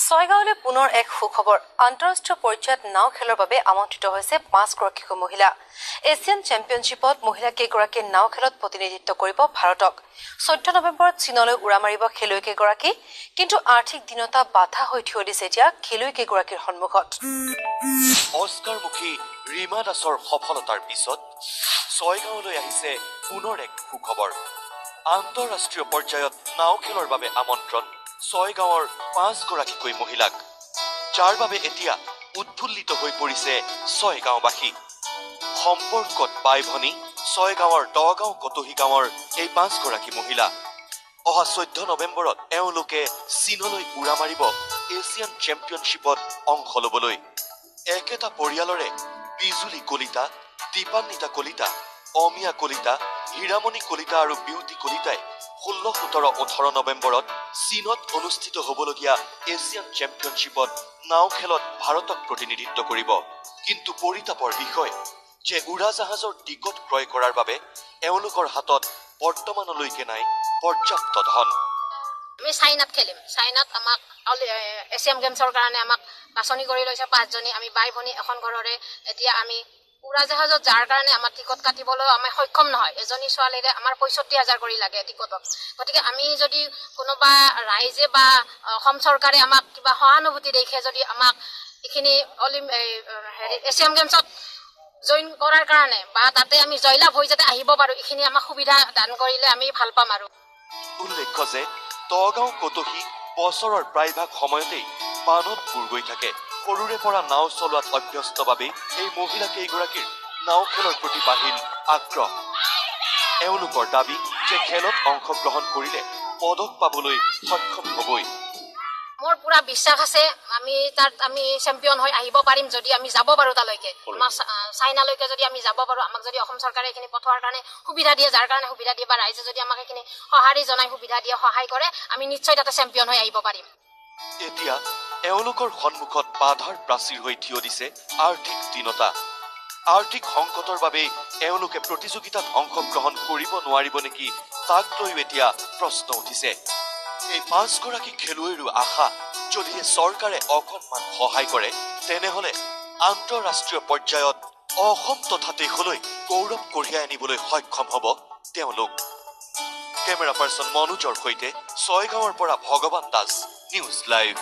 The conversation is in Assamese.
ছয়গাঁৱলৈ পুনৰ এক সুখবৰ আন্তঃৰাষ্ট্ৰীয় পৰ্যায়ত নাও খেলৰ বাবে আমন্ত্ৰিত হৈছে 5গৰাকীকৈ মহিলা এছিয়ান চেম্পিয়নশ্বিপত মহিলা কেইগৰাকীয়ে নাও খেলত প্ৰতিনিধিত্ব কৰিব ভাৰতক 14 নৱেম্বৰত চীনলৈ উৰা মাৰিব খেলুৱৈকেইগৰাকী কিন্তু আৰ্থিক দিনতা বাধা হৈ থিয় দিছে এতিয়া খেলুৱৈকেইগৰাকীৰ সন্মুখত অস্কাৰমুখী ৰীমা দাসৰ সফলতাৰ পিছত ছয়গাঁৱলৈ আহিছে পুনৰ এক সুখবৰ আন্তঃৰাষ্ট্ৰীয় পৰ্যায়ত নাও খেলৰ বাবে আমন্ত্ৰণ ছয়গাঁৱৰ 5গৰাকীকৈ মহিলাক যাৰ বাবে এতিয়া উৎফুল্লিত হৈ পৰিছে ছয়গাঁওবাসী সম্পৰ্কত বাই ভনী ছয়গাঁৱৰ দগাঁও কটহী গাঁৱৰ এই 5গৰাকী মহিলা অহা 14 নৱেম্বৰত এওঁলোকে চীনলৈ উৰা মাৰিব এছিয়ান চেম্পিয়নশ্বিপত অংশ ল'বলৈ একেটা পৰিয়ালৰে বিজুলী কলিতা দীপান্বিতা কলিতা অমিয়া কলিতা হীৰামণি কলিতা আৰু বিউটি কলিতাই 16, 17, 18 নৱেম্বৰত চীনত অনুষ্ঠিত হ'বলগীয়া এছিয়ান চেম্পিয়নশ্বিপত নাও খেলত ভাৰতক প্ৰতিনিধিত্ব কৰিব কিন্তু পৰিতাপৰ বিষয় যে উৰাজাহাজৰ টিকট ক্ৰয় কৰাৰ বাবে এওঁলোকৰ হাতত বৰ্তমানলৈকে নাই পৰ্যাপ্ত ধন আমি চাইনাত খেলিম চাইনাত আমাক এছিয়ান গেমছৰ কাৰণে আমাক বাছনি কৰি লৈছে 5জনী আমি বাই ভনী এখন ঘৰৰে এতিয়া আমি উৰাজাহাজত যাৰ কাৰণে আমাৰ টিকট কাটিবলৈ আমি সক্ষম নহয় এজনী ছোৱালীৰে আমাৰ ৬৫,০০০ কৰি লাগে টিকটত গতিকে আমি যদি কোনোবা ৰাইজে বা অসম চৰকাৰে আমাক কিবা সহানুভূতি দেখে যদি আমাক এইখিনি এছিয়ান গেমছত জইন কৰাৰ কাৰণে বা তাতে আমি জয়লাভ হৈ যাতে আহিব পাৰো এইখিনি আমাক সুবিধা দান কৰিলে আমি ভাল পাম আৰু উল্লেখ্য যে দগাঁও কটহী বছৰৰ প্ৰায়ভাগ সময়তেই বানত বুৰ গৈ থাকে সৰুৰে পৰা নাও চলোৱাত অভ্যস্ত বাবে এই মহিলা কেইগৰাকীৰ নাও খেলৰ প্ৰতি বাহিল আগ্ৰহ এওঁলোকৰ দাবী যে খেলত অংশগ্ৰহণ কৰিলে পদক পাবলৈ সক্ষম হ'বই মোৰ পুৰা বিশ্বাস আছে আমি চেম্পিয়ন হৈ আহিব পাৰিম যদি আমি যাব পাৰো তালৈকে আমাৰ চাইনালৈকে যদি আমি যাব পাৰো আমাক যদি অসম চৰকাৰে এইখিনি পঠোৱাৰ কাৰণে সুবিধা দিয়ে যাৰ কাৰণে সুবিধা দিয়ে বা ৰাইজে যদি আমাক এইখিনি সঁহাৰি জনাই সুবিধা দিয়ে সহায় কৰে আমি নিশ্চয় তাতে চেম্পিয়ন হৈ আহিব পাৰিম এতিয়া এওঁলোকৰ সন্মুখত বাধাৰ প্ৰাচীৰ হৈ থিয় দিছে আৰ্থিক দীনতা আৰ্থিক সংকটৰ বাবে এওঁলোকে প্ৰতিযোগিতাত অংশগ্ৰহণ কৰিব নোৱাৰিব নেকি তাক লৈ এতিয়া প্ৰশ্ন উঠিছে এই 5গৰাকী খেলুৱৈৰো আশা যদিহে চৰকাৰে অকণমান সহায় কৰে তেনেহলে আন্তঃৰাষ্ট্ৰীয় পৰ্যায়ত অসম তথা দেশলৈ গৌৰৱ কঢ়িয়াই আনিবলৈ সক্ষম হ'ব তেওঁলোক কেমেৰা পাৰ্চন মনোজৰ সৈতে ছয়গাঁৱৰ পৰা ভগৱান দাস নিউজ লাইভ